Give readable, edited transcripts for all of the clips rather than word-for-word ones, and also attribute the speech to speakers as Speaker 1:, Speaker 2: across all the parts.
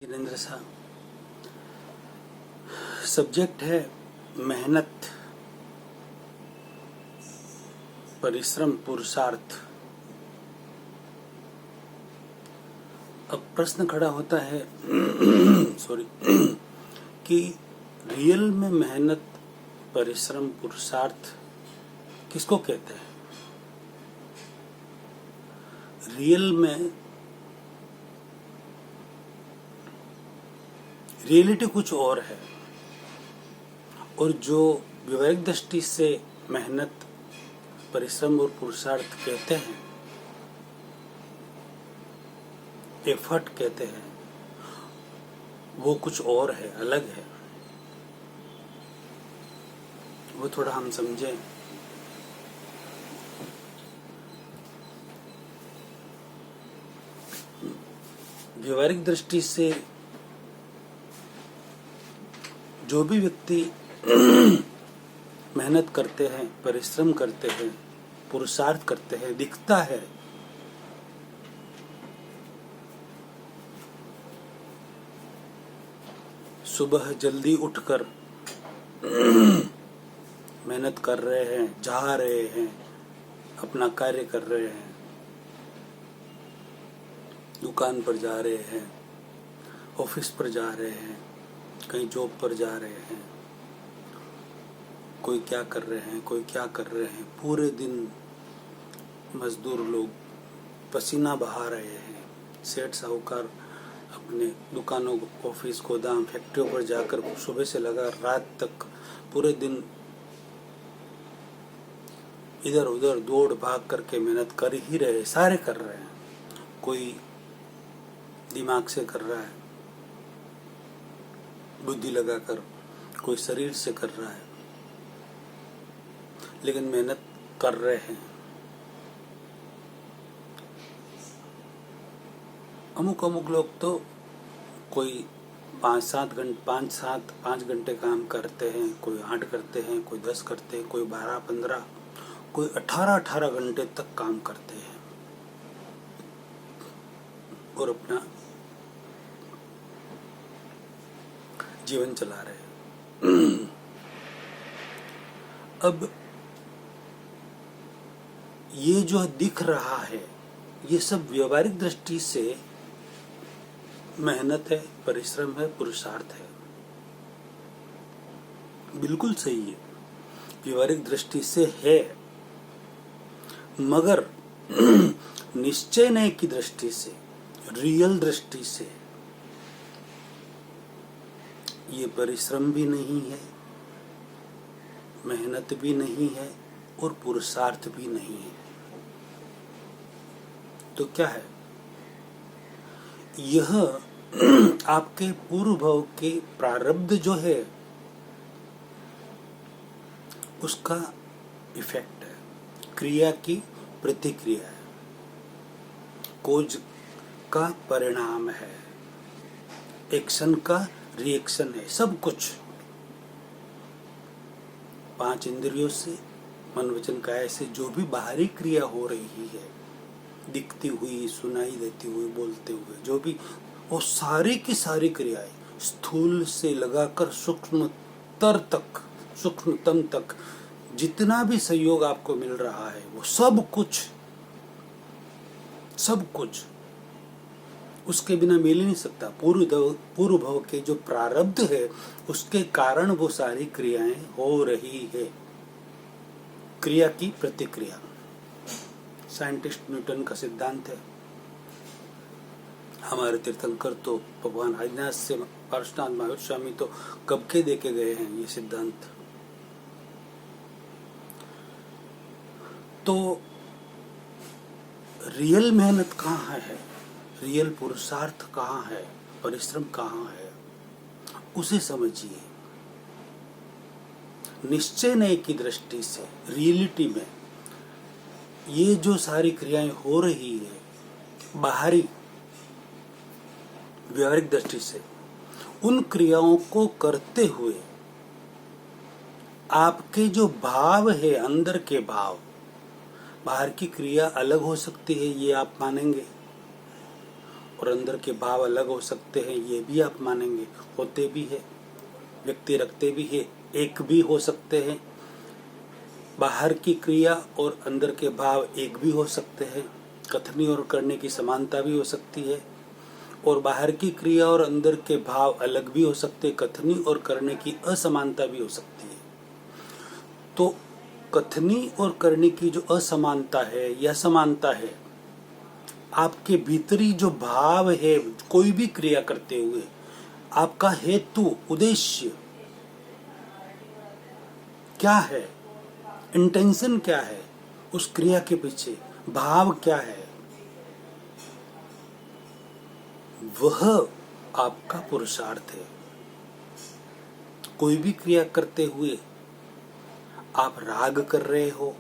Speaker 1: वीरेंद्र साहब, सब्जेक्ट है मेहनत, परिश्रम, पुरुषार्थ। अब प्रश्न खड़ा होता है सॉरी कि रियल में मेहनत, परिश्रम, पुरुषार्थ किसको कहते हैं? रियल में रियलिटी कुछ और है, और जो व्यवहारिक दृष्टि से मेहनत, परिश्रम और पुरुषार्थ कहते हैं, एफर्ट कहते हैं, वो कुछ और है, अलग है। वो थोड़ा हम समझें। व्यवहारिक दृष्टि से जो भी व्यक्ति मेहनत करते हैं, परिश्रम करते हैं, पुरुषार्थ करते हैं, दिखता है सुबह जल्दी उठकर मेहनत कर रहे हैं, जा रहे हैं, अपना कार्य कर रहे हैं, दुकान पर जा रहे हैं, ऑफिस पर जा रहे हैं, कहीं जॉब पर जा रहे हैं, कोई क्या कर रहे हैं, कोई क्या कर रहे हैं। पूरे दिन मजदूर लोग पसीना बहा रहे हैं। सेठ साहूकार अपने दुकानों, ऑफिस, गोदाम, फैक्ट्रियों पर जाकर सुबह से लगा रात तक पूरे दिन इधर उधर दौड़ भाग करके मेहनत कर ही रहे, सारे कर रहे हैं। कोई दिमाग से कर रहा है, बुद्धि लगाकर, कोई शरीर से कर रहा है, लेकिन मेहनत कर रहे हैं। अमुक लोग तो कोई 5 घंटे काम करते हैं, कोई 8 करते हैं, कोई 10 करते हैं, कोई 12-15, कोई 18 घंटे तक काम करते हैं और अपना जीवन चला रहे हैं। अब ये जो दिख रहा है, ये सब व्यवहारिक दृष्टि से मेहनत है, परिश्रम है, पुरुषार्थ है। बिल्कुल सही है, व्यवहारिक दृष्टि से है, मगर निश्चय नहीं की दृष्टि से, रियल दृष्टि से ये परिश्रम भी नहीं है, मेहनत भी नहीं है और पुरुषार्थ भी नहीं है। तो क्या है? यह आपके पूर्व भाव के प्रारब्ध जो है उसका इफेक्ट है, क्रिया की प्रतिक्रिया है, कोज का परिणाम है, एक्शन का रिएक्शन है। सब कुछ 5 इंद्रियों से, मन वचन काया से जो भी बाहरी क्रिया हो रही है, दिखती हुई, सुनाई देती हुई, बोलते हुए, जो भी, वो सारी की सारी क्रियाएं, स्थूल से लगाकर सूक्ष्मतर तक, सूक्ष्मतम तक जितना भी सहयोग आपको मिल रहा है, वो सब कुछ उसके बिना मिल ही नहीं सकता। पूर्व भव के जो प्रारब्ध है उसके कारण वो सारी क्रियाएं हो रही है। क्रिया की प्रतिक्रिया साइंटिस्ट न्यूटन का सिद्धांत है। हमारे तीर्थंकर तो भगवान आदिनाथ से पार्श्वनाथ महावीर स्वामी तो कब के देके गए हैं ये सिद्धांत। तो रियल मेहनत कहाँ है, रियल पुरुषार्थ कहाँ है, परिश्रम कहाँ है, उसे समझिए। निश्चय नहीं की दृष्टि से, रियलिटी में ये जो सारी क्रियाएं हो रही है बाहरी व्यवहारिक दृष्टि से, उन क्रियाओं को करते हुए आपके जो भाव है, अंदर के भाव, बाहर की क्रिया अलग हो सकती है, ये आप मानेंगे, और अंदर के भाव अलग हो सकते हैं, ये भी आप मानेंगे, होते भी है, व्यक्ति रखते भी है, एक भी हो सकते हैं। बाहर की क्रिया और अंदर के भाव एक भी हो सकते हैं, कथनी और करने की समानता भी हो सकती है, और बाहर की क्रिया और अंदर के भाव अलग भी हो सकते हैं, कथनी और करने की असमानता भी हो सकती है। तो कथनी और करने की जो असमानता है या समानता है, आपके भीतरी जो भाव है, कोई भी क्रिया करते हुए आपका हेतु उद्देश्य क्या है, इंटेंशन क्या है, उस क्रिया के पीछे भाव क्या है, वह आपका पुरुषार्थ है। कोई भी क्रिया करते हुए आप राग कर रहे हो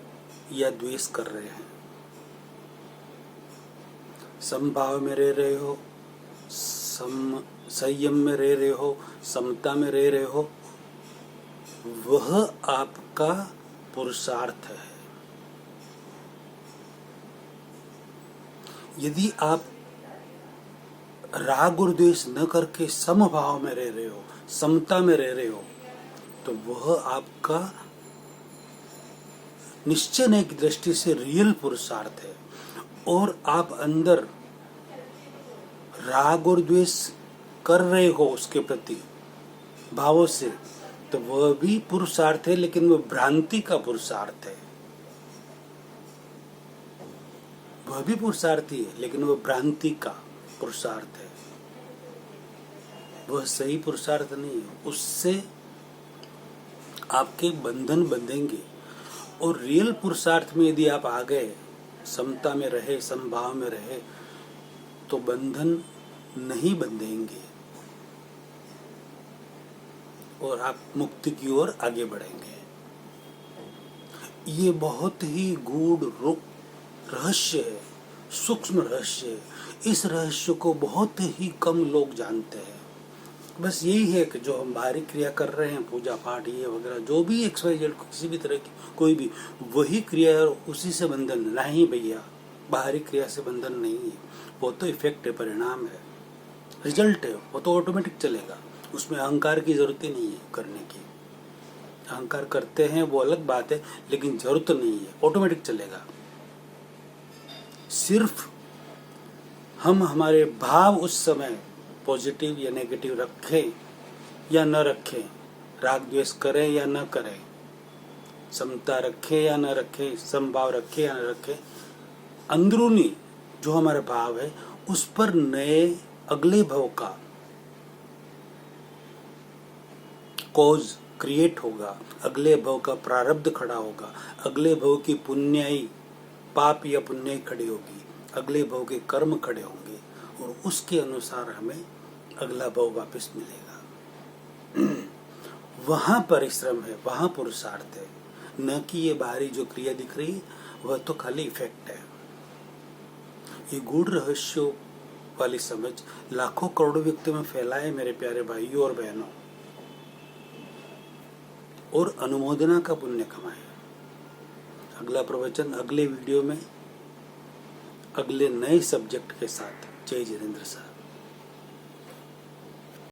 Speaker 1: या द्वेष कर रहे हैं, समभाव में रह रहे हो, संयम में रह रहे हो, समता में रह रहे हो, वह आपका पुरुषार्थ है। यदि आप राग और द्वेष न करके समभाव में रह रहे हो, समता में रह रहे हो, तो वह आपका निश्चय की दृष्टि से रियल पुरुषार्थ है। और आप अंदर राग और द्वेष कर रहे हो उसके प्रति भावों से, तो वह भी पुरुषार्थ है, लेकिन वह भ्रांति का पुरुषार्थ है। वह भी पुरुषार्थी है, लेकिन वह भ्रांति का पुरुषार्थ है, वह सही पुरुषार्थ नहीं है। उससे आपके बंधन बंधेंगे। और रियल पुरुषार्थ में यदि आप आ गए, समता में रहे, समभाव में रहे, तो बंधन नहीं बंधेंगे और आप मुक्ति की ओर आगे बढ़ेंगे। ये बहुत ही गूढ़ रहस्य है, सूक्ष्म रहस्य है। इस रहस्य को बहुत ही कम लोग जानते हैं। बस यही है कि जो हम बाहरी क्रिया कर रहे हैं, पूजा पाठ ये वगैरह, जो भी XYZ किसी भी तरह की कोई भी, वही क्रिया है, उसी से बंधन नहीं भैया। बाहरी क्रिया से बंधन नहीं है, वो तो इफेक्ट है, परिणाम है, रिजल्ट है, वो तो ऑटोमेटिक चलेगा। उसमें अहंकार की जरूरत ही नहीं है करने की। अहंकार करते हैं वो अलग बात है, लेकिन जरूरत नहीं है, ऑटोमेटिक चलेगा। सिर्फ हम हमारे भाव उस समय पॉजिटिव या नेगेटिव रखें या न रखें, राग द्वेष करें या न करें, समता रखें या न रखें, समभाव रखें या न रखें, अंदरूनी जो हमारा भाव है उस पर नए अगले भव का कॉज क्रिएट होगा, अगले भव का प्रारब्ध खड़ा होगा, अगले भव की पुण्याई, पाप या पुण्याई खड़ी होगी, अगले भव के कर्म खड़े होंगे, और उसके अनुसार हमें अगला भव वापस मिलेगा। वहां परिश्रम है, वहां पुरुषार्थ है, न कि ये बाहरी जो क्रिया दिख रही वह तो खाली इफेक्ट है। ये गूढ़ रहस्यों वाली समझ लाखों करोड़ों व्यक्तियों में फैलाए मेरे प्यारे भाइयों और बहनों, और अनुमोदना का पुण्य कमाए। अगला प्रवचन अगले वीडियो में अगले नए सब्जेक्ट के साथ। जय जितेंद्र सर।